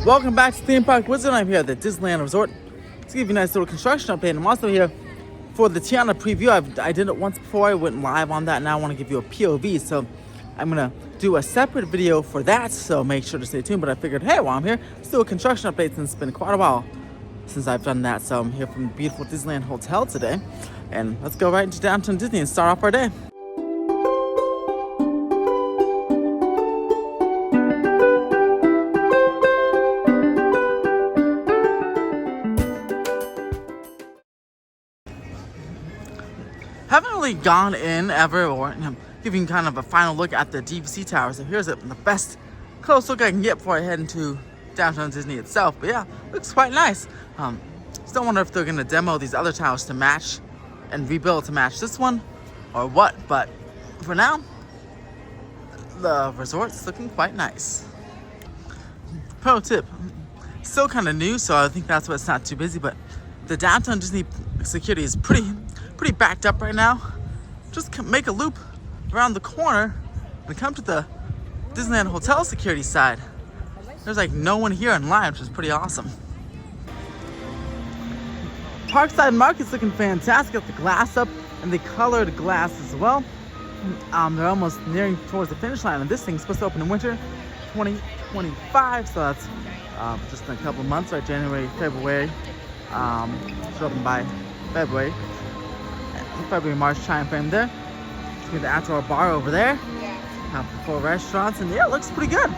Welcome back to Theme Park Wizard. I'm here at the Disneyland Resort to give you a nice little construction update. I'm also here for the Tiana preview. I did it once before. I went live on that. Now I want to give you a POV. So I'm going to do a separate video for that. So make sure to stay tuned. But I figured, hey, while I'm here, let's do a construction update since it's been quite a while since I've done that. So I'm here from the beautiful Disneyland Hotel today. And let's go right into downtown Disney and start off our day. Haven't really gone in ever or giving kind of a final look at the DVC Towers. So here's the best close look I can get before I head into downtown Disney itself. But yeah, looks quite nice. Still wonder if they're gonna demo these other towers to match and rebuild to match this one or what. But for now, the resort's looking quite nice. Pro tip, still kind of new, so I think that's why it's not too busy. But the downtown Disney security is pretty backed up right now. Just make a loop around the corner and come to the Disneyland Hotel security side. There's like no one here in line, which is pretty awesome. Parkside Market's looking fantastic. Got the glass up and the colored glass as well. They're almost nearing towards the finish line, and this thing's supposed to open in winter 2025, so that's just in a couple of months, right? January, February. Should open by February, March time frame there. We have the outdoor bar over there. Have the 4 restaurants, and yeah, it looks pretty good.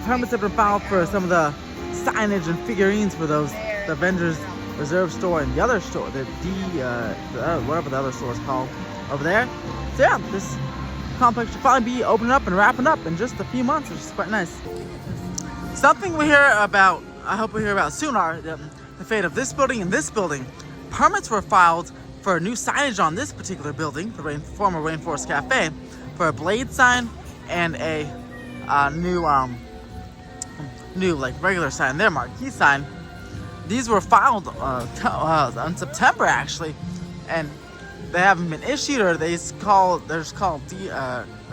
Permits have been filed for some of the signage and figurines for those, the Avengers Reserve store and the other store, whatever the other store is called over there. So yeah, this complex should finally be opening up and wrapping up in just a few months, which is quite nice. Something we hear about, I hope we hear about soon, are the fate of this building and this building. Permits were filed for new signage on this particular building, the former Rainforest Cafe, for a blade sign and a new like regular sign, their marquee sign. These were filed on September actually, and they haven't been issued, or they're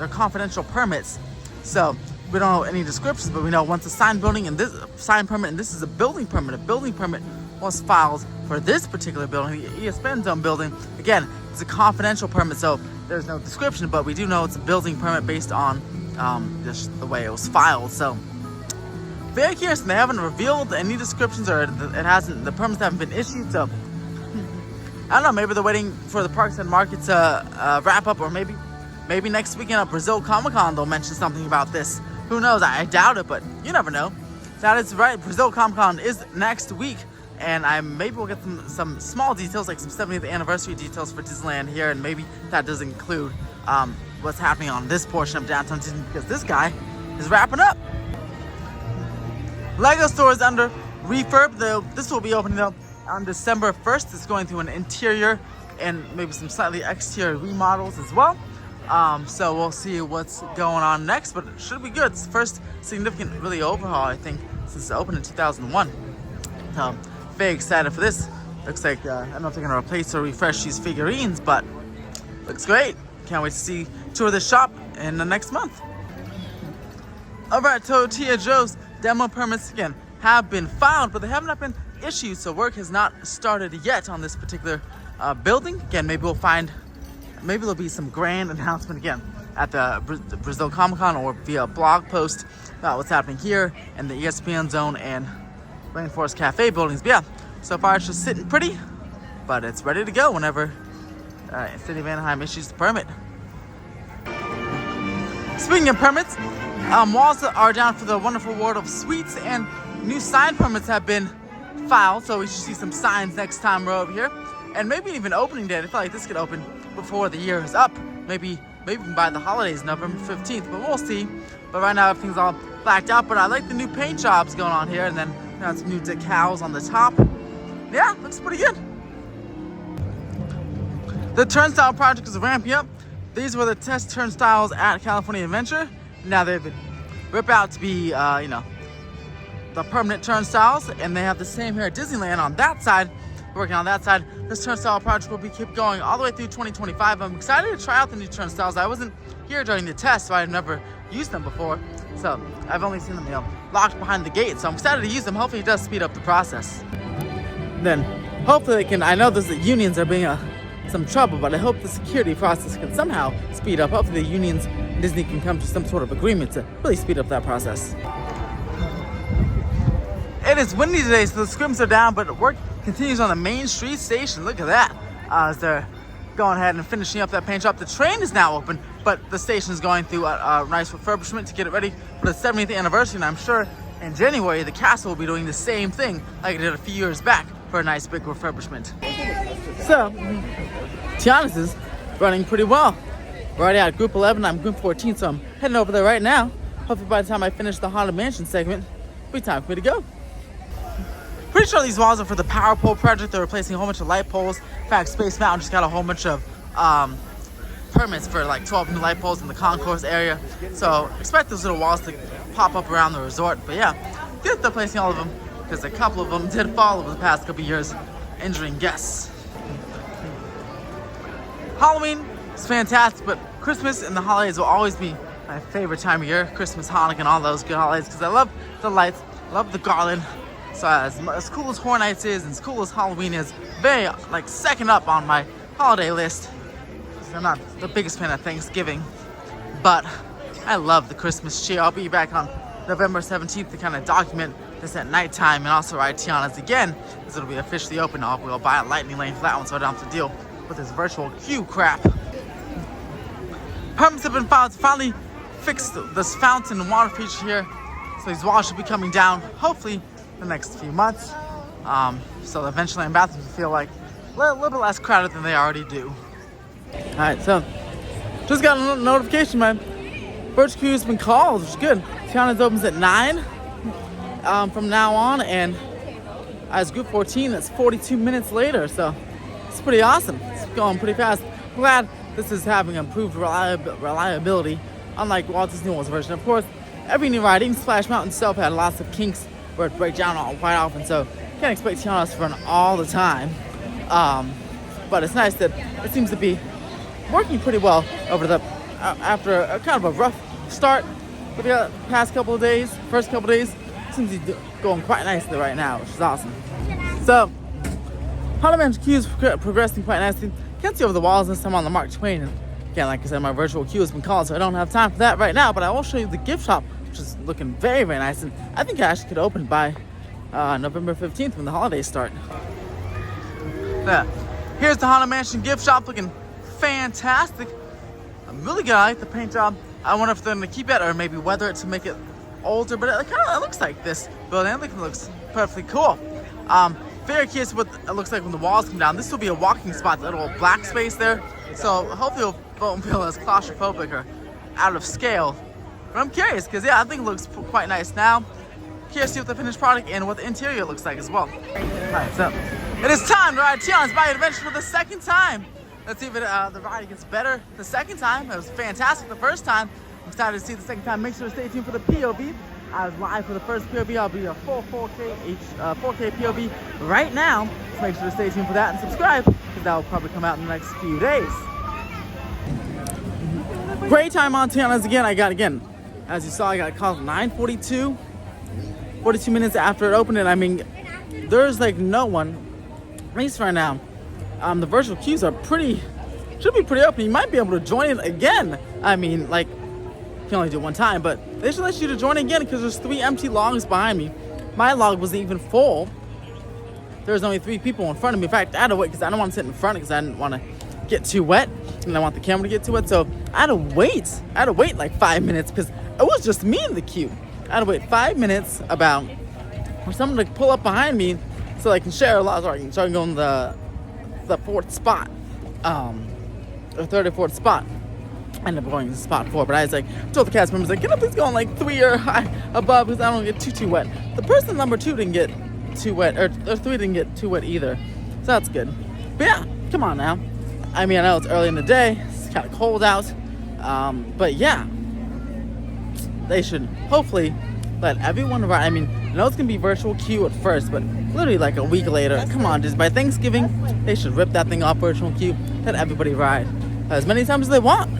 confidential permits. So we don't know any descriptions, but we know once a sign building and this sign permit, and this is a building permit. A building permit was filed for this particular building, the ESPN Zone building. Again, it's a confidential permit, so there's no description, but we do know it's a building permit based on just the way it was filed. So very curious, and they haven't revealed any descriptions, or the permits haven't been issued. So I don't know, maybe they're waiting for the Parkside Market to wrap up, or maybe next weekend at Brazil Comic-Con they'll mention something about this. Who knows? I doubt it, but you never know. That is right, Brazil Comic-Con is next week, and maybe we'll get some small details, like some 70th anniversary details for Disneyland here, and maybe that does include what's happening on this portion of downtown Disney, because this guy is wrapping up. Lego store is under refurb. This will be opening up on December 1st. It's going through an interior and maybe some slightly exterior remodels as well. So we'll see what's going on next, but it should be good. It's the first significant really overhaul, I think, since it opened in 2001. So very excited for this. Looks like, I don't know if they're gonna replace or refresh these figurines, but looks great. Can't wait to tour the shop in the next month. Over at Tortilla Joe's, demo permits again have been filed, but they have not been issued, so work has not started yet on this particular building. Again, maybe there'll be some grand announcement again at the Brazil Comic-Con, or via a blog post about what's happening here in the ESPN Zone and Rainforest Cafe buildings. But yeah, so far it's just sitting pretty, but it's ready to go whenever City of Anaheim issues the permit. Speaking of permits, walls are down for the wonderful world of suites, and new sign permits have been filed, so we should see some signs next time we're over here, and maybe even opening date. I feel like this could open before the year is up, maybe even by the holidays, November 15th, but we'll see. But right now everything's all blacked out, but I like the new paint jobs going on here, and then some new decals on the top. Yeah, looks pretty good. The Turnstile Project is ramping up. These were the test turnstiles at California Adventure. Now they've been ripped out to be, the permanent turnstiles, and they have the same here at Disneyland on that side. Working on that side. This turnstile project will be keep going all the way through 2025. I'm excited to try out the new turnstiles. I wasn't here during the test, so I had never used them before. So I've only seen them, you know, locked behind the gate. So I'm excited to use them. Hopefully it does speed up the process. Then hopefully they can, I know the unions are being some trouble, but I hope the security process can somehow speed up. Hopefully the unions and Disney can come to some sort of agreement to really speed up that process. It is windy today, so the scrims are down, but work continues on the Main Street station. Look at that. As they're going ahead and finishing up that paint job. The train is now open, but the station is going through a nice refurbishment to get it ready for the 70th anniversary. And I'm sure in January, the castle will be doing the same thing like it did a few years back for a nice big refurbishment. So, Tiana's is running pretty well. We're already at Group 11, I'm Group 14, so I'm heading over there right now. Hopefully by the time I finish the Haunted Mansion segment, it'll be time for me to go. Pretty sure these walls are for the power pole project. They're replacing a whole bunch of light poles. In fact, Space Mountain just got a whole bunch of permits for like 12 new light poles in the concourse area. So expect those little walls to pop up around the resort. But yeah, good they're replacing all of them because a couple of them did fall over the past couple years, injuring guests. Halloween is fantastic, but Christmas and the holidays will always be my favorite time of year. Christmas, Hanukkah, and all those good holidays because I love the lights, I love the garland. So as cool as Horror Nights is and as cool as Halloween is, very like second up on my holiday list. I'm not the biggest fan of Thanksgiving, but I love the Christmas cheer. I'll be back on November 17th to kind of document this at nighttime and also ride Tiana's again, because it'll be officially open. We'll buy a lightning lane for that one so I don't have to deal with this virtual queue crap. Permits have been filed to finally fix this fountain and water feature here. So these walls should be coming down, hopefully, the next few months, so eventually bathrooms will feel like a little bit less crowded than they already do. All right, so just got a notification, man. Virtual queue has been called, which is good. Tiana's opens at 9 from now on, and as Group 14, that's 42 minutes later, so it's pretty awesome. It's going pretty fast. I'm glad this is having improved reliability, unlike Walt Disney World's version. Of course, every new ride, even Splash Mountain itself, had lots of kinks where it breaks down quite often, so can't expect Tiana's to run all the time. But it's nice that it seems to be working pretty well over the after a kind of a rough start for the past couple of days. First couple of days seems to be going quite nicely right now, which is awesome. So Haunted Mansion queue is progressing quite nicely. Can't see over the walls this time on the Mark Twain, and again, like I said, my virtual queue has been called, so I don't have time for that right now. But I will show you the gift shop, which is looking very, very nice, and I think it actually could open by November 15th when the holidays start. Yeah. Here's the Haunted Mansion gift shop, looking fantastic. I'm really good. I like the paint job. I wonder if they're going to keep it or maybe weather it to make it older, but it looks like this building. I think it looks perfectly cool. Very curious what it looks like when the walls come down. This will be a walking spot, that little black space there, so hopefully it won't feel as claustrophobic or out of scale. But I'm curious because, yeah, I think it looks quite nice now. Curious to see what the finished product and what the interior looks like as well. Alright, so it is time to ride Tiana's Bayou Adventure for the second time. Let's see if the ride gets better the second time. It was fantastic the first time. I'm excited to see the second time. Make sure to stay tuned for the POV. I was live for the first POV. I'll be a full 4K POV right now. So make sure to stay tuned for that and subscribe, because that will probably come out in the next few days. Great time on Tiana's again. As you saw, I got called 9:42. 42 minutes after it opened, and I mean, there's like no one, at least right now. The virtual queues are should be pretty open. You might be able to join it again. I mean, like, you can only do it one time, but they should let you to join again because there's 3 empty logs behind me. My log wasn't even full. There's only 3 people in front of me. In fact, I had to wait because I don't want to sit in front because I didn't want to get too wet, and I want the camera to get too wet. So I had to wait. Like 5 minutes because it was just me in the queue. I had to wait 5 minutes for someone to pull up behind me so I can share a lot. So I can go in the 4th spot, or 3rd or 4th spot. I ended up going to spot 4, but I was like, told the cast members, like, can I please go on like 3 or above because I don't get too wet. The person number 2 didn't get too wet, or 3 didn't get too wet either, so that's good. But yeah, come on now. I mean, I know it's early in the day, it's kind of cold out, but yeah, they should hopefully let everyone ride. I mean, I know it's gonna be virtual queue at first, but literally like a week later, come on, just by Thanksgiving, they should rip that thing off virtual queue, let everybody ride as many times as they want.